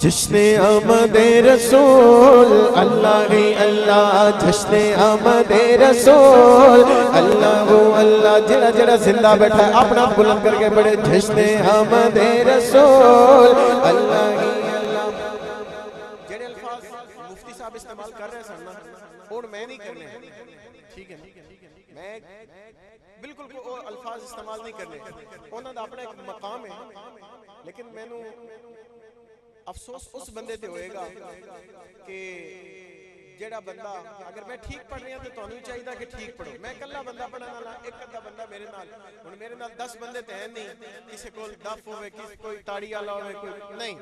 جشن آمد رسول اللہ ہی اللہ، جشن آمد رسول اللہ اللہ، جڑا جڑا زندہ بیٹھا ہے اپنا بلند کر کے پڑھے جشن آمد رسول اللہ ہی اللہ۔ جڑے الفاظ مفتی صاحب استعمال کر رہے ہیں اور میں نہیں کرنے، ٹھیک ہے میں بالکل کوئی الفاظ استعمال نہیں کرنے، انہوں نے اپنا ایک مقام ہے، لیکن میں نو افسوس اس بندے تے ہوئے گا کہ جیڑا بندہ اگر میں ٹھیک پڑھ رہی ہوں تو تو نہیں چاہیے کہ ٹھیک پڑھو، میں کلا بندہ پڑھنا نالا ایک ادھا بندہ میرے نال، اور میرے نال 10 بندے تے ہیں نہیں، کسی کو دف ہوئے کسی کوئی تاڑی والا ہوئے کوئی نہیں،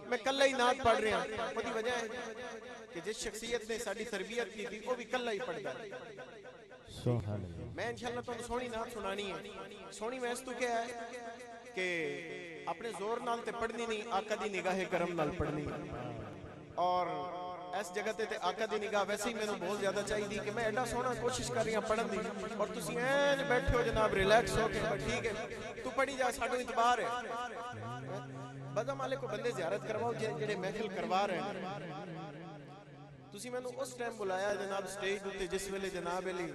میں کلا ہی نعت پڑھ رہا ہوں۔ وہی وجہ ہے کہ جس شخصیت نے ساری تربیت کی تھی وہ بھی کلا ہی پڑھتا ہے۔ میں انشاءاللہ تو سونی نعت سنانی ہے، سونی میں اس تو کیا ہے کہ اپنے زور نال تے پڑھنی نہیں، آقا دی نگاہ کرم نال پڑھنی، اور اس جگہ تے آقا دی نگاہ ویسے ہی میں نے بہت زیادہ چاہی دی کہ میں ایڈا سونا کوشش کر رہی ہوں پڑھن دی، اور تسی این بیٹھے ہو جناب ریلیکس ہو کے ٹھیک ہے تو پڑھی جا، ساڈو اعتبار ہے۔ بدم والے کو بندے زیارت کرواؤ جڑے محفل کروا رہے ہیں، تسی میں نے اس ٹائم بلایا جناب سٹیج تے جس ویلے جناب علی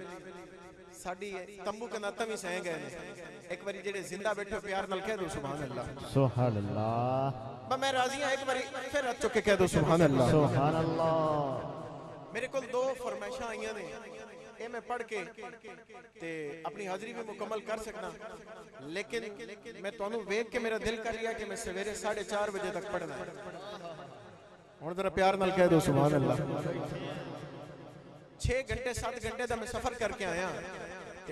ساڑی تمبو کناتا بھی سہیں گئے، ایک باری جڑے زندہ بیٹھے پیار نال کہہ دو سبحان اللہ سبحان اللہ، میں راضی ہوں، ایک باری پھر رات چکے کہہ دو سبحان اللہ سبحان اللہ۔ میرے کل 2 فرمائشاں آئیاں نے، اے میں پڑھ کے تے اپنی حاضری بھی مکمل کر سکنا، لیکن میں تو انہوں ویک کے میرا دل کر رہا کہ میں سویرے 4:30 بجے تک پڑھنا ہے، اور ذرا پیار نال کہہ دو سبحان اللہ۔ 6 گھنٹے 7 گھنٹے دا میں سفر کر کے آیا،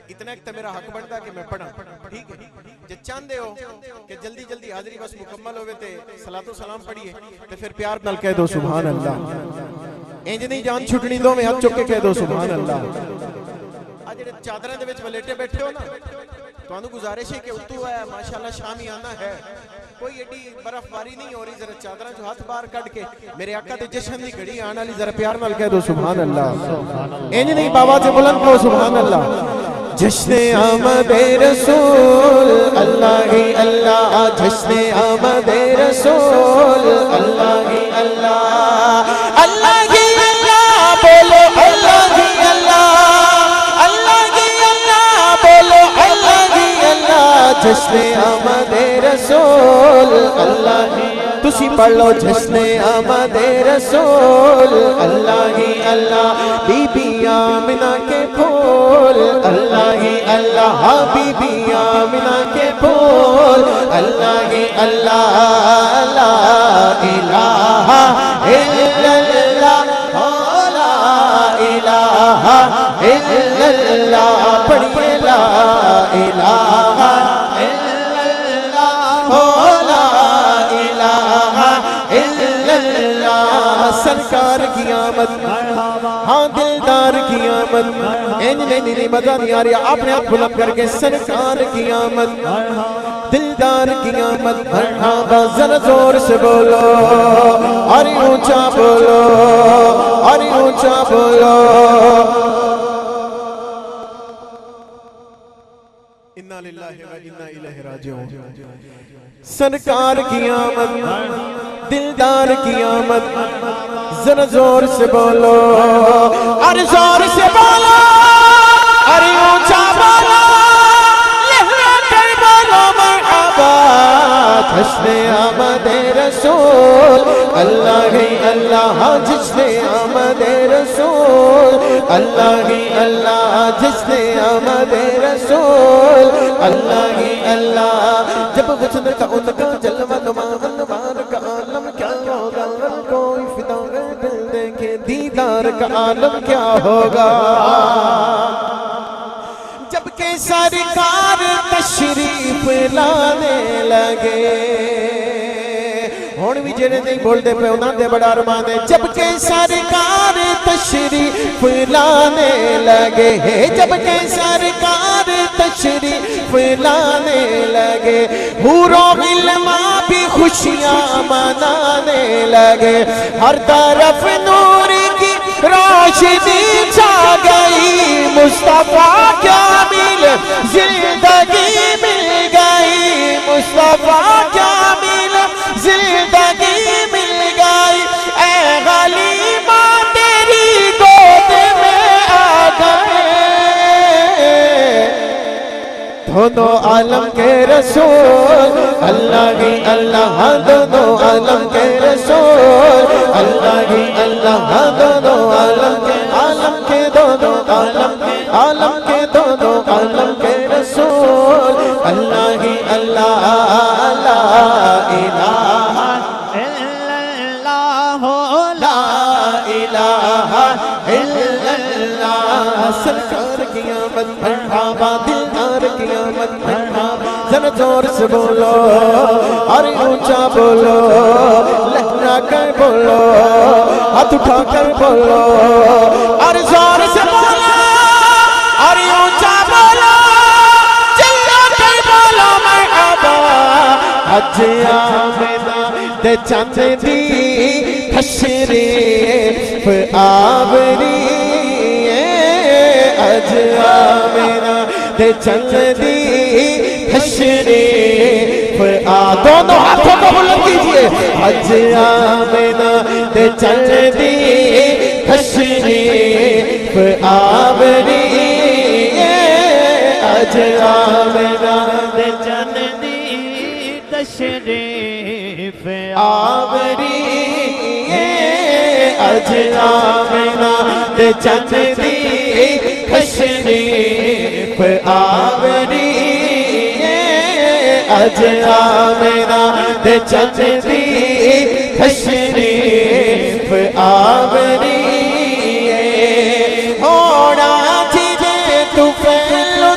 اتنا ایک تا میرا حق بنتا کہ میں پڑھا، ٹھیک ہے جے چاندے ہو کہ جلدی جلدی حاضری بس مکمل ہوئے تے صلاۃ و سلام پڑھیے تے پھر پیار نال کہہ دو سبحان اللہ، انج نہیں جان چھٹنی دو میں ہاتھ چک کے کہہ دو سبحان اللہ۔ آج جڑے چادراں دے وچ ولیٹے بیٹھے ہو نا، تانوں گزارش ہے کہ اتو ہے ماشاءاللہ شامی آنا ہے، کوئی ایڈی برف باری نہیں ہو رہی، ذرا چادراں جو ہاتھ باہر کٹ کے میرے آقا تے جشن دی گھڑی آن والی ذرا پیار نال کہہ دو سبحان اللہ، انج نہیں بابا سے بلند کرو سبحان اللہ۔ جشن آمد رسول اللہ ہی اللہ، جشن آمد رسول اللہ ہی اللہ، اللہ ہی اللہ بولو اللہ ہی اللہ، اللہ ہی اللہ بولو اللہ ہی اللہ، جشن آمد رسول اللہ ہی، تسی پڑھ لو جشن آمد رسول اللہ ہی اللہ، بی بی آمنہ کے پھول اللہ ہی اللہ، بی بی آمنہ کے پھول اللہ ہی اللہ، لا الہ الا اللہ، لا الہ الا اللہ، پڑھئے لا الہ الا اللہ، لا الہ الا اللہ، سرکار کی آمد، ہاں دلدار کی آمد، نہیں مزہ نہیں آ رہی، اپنے ہاتھ بلند کر کے سرکار کی آمد، دلدار کی آمد، مرحبا ذرا زور سے بولو اور اونچا بولو اور اونچا بولو، انا للہ و انا الیہ راجعون، سرکار کی آمد، دلدار کی آمد، ذرا زور سے بولو اور زور سے بولو اور اونچا بولو، لہرا کر بولو مرحبا، جشن آمد رسول اللہ ہی اللہ، جشن آمد رسول اللہ ہی اللہ، جشن آمد رسول اللہ ہی اللہ، جب وجود کا ان کا جلوہ نما انوار کا عالم کیا ہوگا، کوئی فدا دل دیکھے دیدار کا عالم کیا ہوگا، جب کہ سرکار تشریف لانے لگے، ہون بھی جڑے نہیں بولتے پہ انہاں دے بڑا ارمان ہے، جب کہ سرکار تشریف لانے لگے، جب کہ سرکار تشریف لانے لگے، حور و غلماں بھی خوشیاں منانے لگے، ہر طرف نور کی روشنی چھا گئی، مصطفیٰ کیا مل زندگی مل گئی، مصطفیٰ کیا مل زندگی مل گئی، دونوں عالم کے رسول اللہ ہی اللہ دونوں عالم کے رسول اللہ ہی اللہ دونوں عالم کے دونوں عالم کے دونوں عالم کے رسول اللہ ہی اللہ لا الہ الا اللہ لا الہ الا اللہ سرکار کی آمد مرحبا دلدار کی آمد مرحبا ذرا زور سے بولو اور اونچا بولو لہرا کر بولو ہاتھ اٹھا کر بولو اور زور سے بولو اور اونچا بولو چلا کر بولو مرحبا حج آمدہ دے چاند دی تشریف آوری حج آمدہ دے چاند دی تشریف دونوں ہاتھوں کو بلند کیجئے حج آمدہ دے چاند دی تشریف آوری حج آمدہ دے چاند دی تشریف آوری حج آمدہ دے چاند دی تشریف آوری حج آمدہ دے چاند دی تشریف آوری ہوڑا جیدے تو پھیلو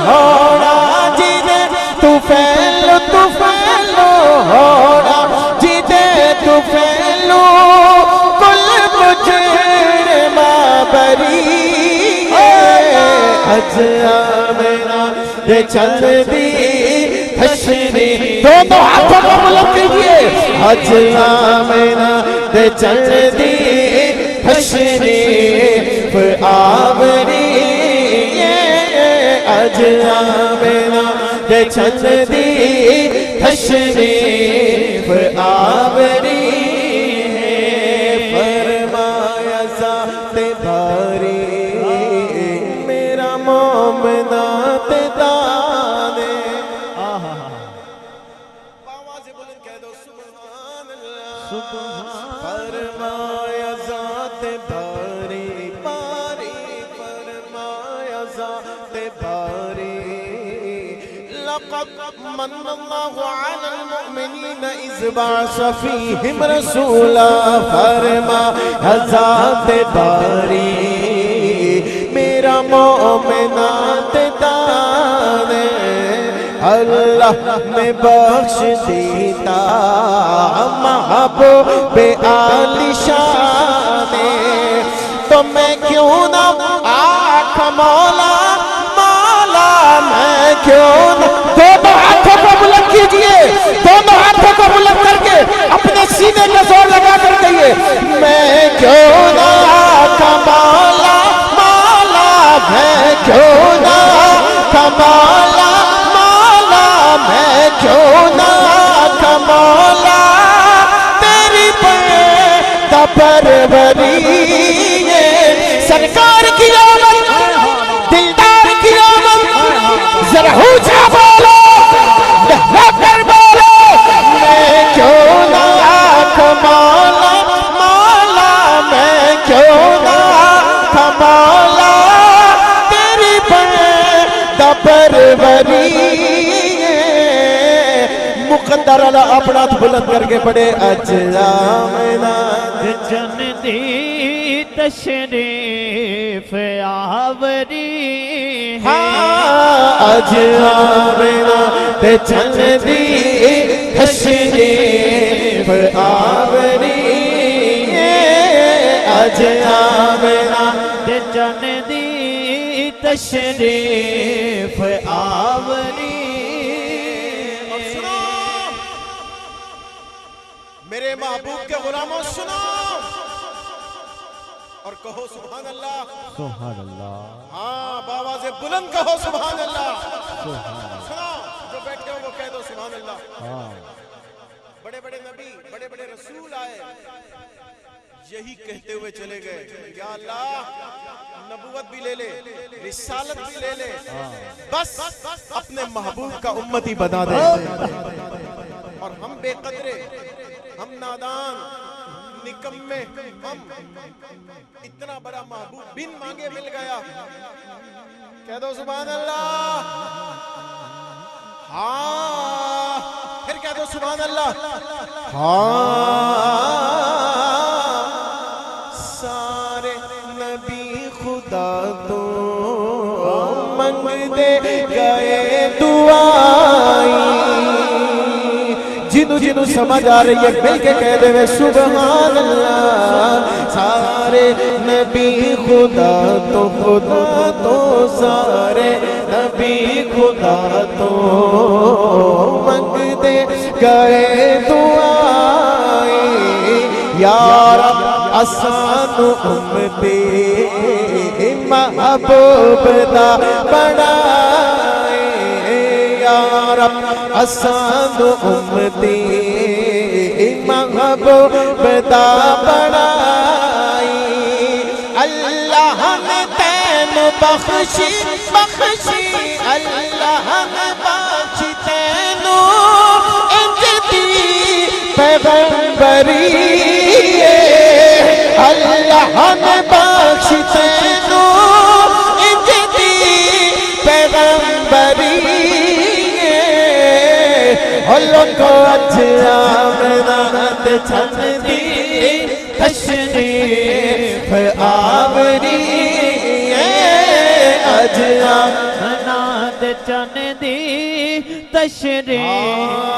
ہوڑا جیدے تو پھیلو ہوڑا جیدے تو پھیلو کل مجرم بری حج آمدہ دے چاند دی تشریف دونوں ہاتھوں کو بلند کیجئے حج آمدہ دے چاند دی تشریف آوری حج آمدہ دے چاند دی تشریف آوری فرمایا ذات باری میرا مومنات دانے آواز بلند کہہ دو سبحان اللہ فرمایا ذات باری فرمایا ذات باری لقد من اللہ علی المؤمنین اذ بعث فیہم رسولا فرمایا ذات باری میرا مومنات دانے اللہ نے بخش دیتا محبوب عالی شان تو میں کیوں نہ آنکھ مولا میں کیوں نہ دونوں ہاتھوں کو بلند کیجئے دونوں ہاتھوں کو بلند کر کے اپنے سینے کا زور لگا کر کہیے میں کیوں نہ آنکھ مولا میں کیوں نہ کمالا مولا میں کیوں نہ کمالا تیری پروری سرکار کی آمد دلدار کی آمد ذرا اونچا بولو لہرا کر بولو میں کیوں نہ کمالا مولا میں کیوں نہ کمالا پروری مقدر اللہ اپنا ہاتھ بلند کر کے پڑھے حج آمدہ دے چاند دی تشریف آوری حج آمدہ دے چاند دی تشریف آوری حج آمدہ دے چاند دی تشریف آوری اور سنو میرے محبوب کے غلاموں سنو اور کہو سبحان اللہ سبحان اللہ ہاں بآواز بلند کہو سبحان اللہ سنو جو بیٹھے ہو وہ کہہ دو سبحان اللہ بڑے بڑے نبی بڑے بڑے رسول آئے یہی کہتے ہوئے چلے گئے یا اللہ نبوت بھی لے لے رسالت بھی لے لے بس اپنے محبوب کا امتی بنا دے اور ہم بے قدرے ہم نادان نکمے ہم اتنا بڑا محبوب بن مانگے مل گیا کہہ دو سبحان اللہ ہاں پھر کہہ دو سبحان اللہ ہاں سارے نبی خدا تو منگ دے گئے دعائی جنو جنو سمجھ آ رہی ہے مل کے کہہ دے سبحان اللہ سارے نبی خدا تو سارے نبی خدا تو منگ دے گئے دعائیں یا رب آسان امتی محبوب دا بڑھائے یا رب آسان امتی محبوب دا بڑھائے اللہ نے تین بخشی اللہ نے بخشی تینو انجدی پیغمبری اللہ نے بخشی تینو انجدی پیغمبری اللہ کو اچھا منات چھن دی تشریف آوری اجا منات چن دی تشریف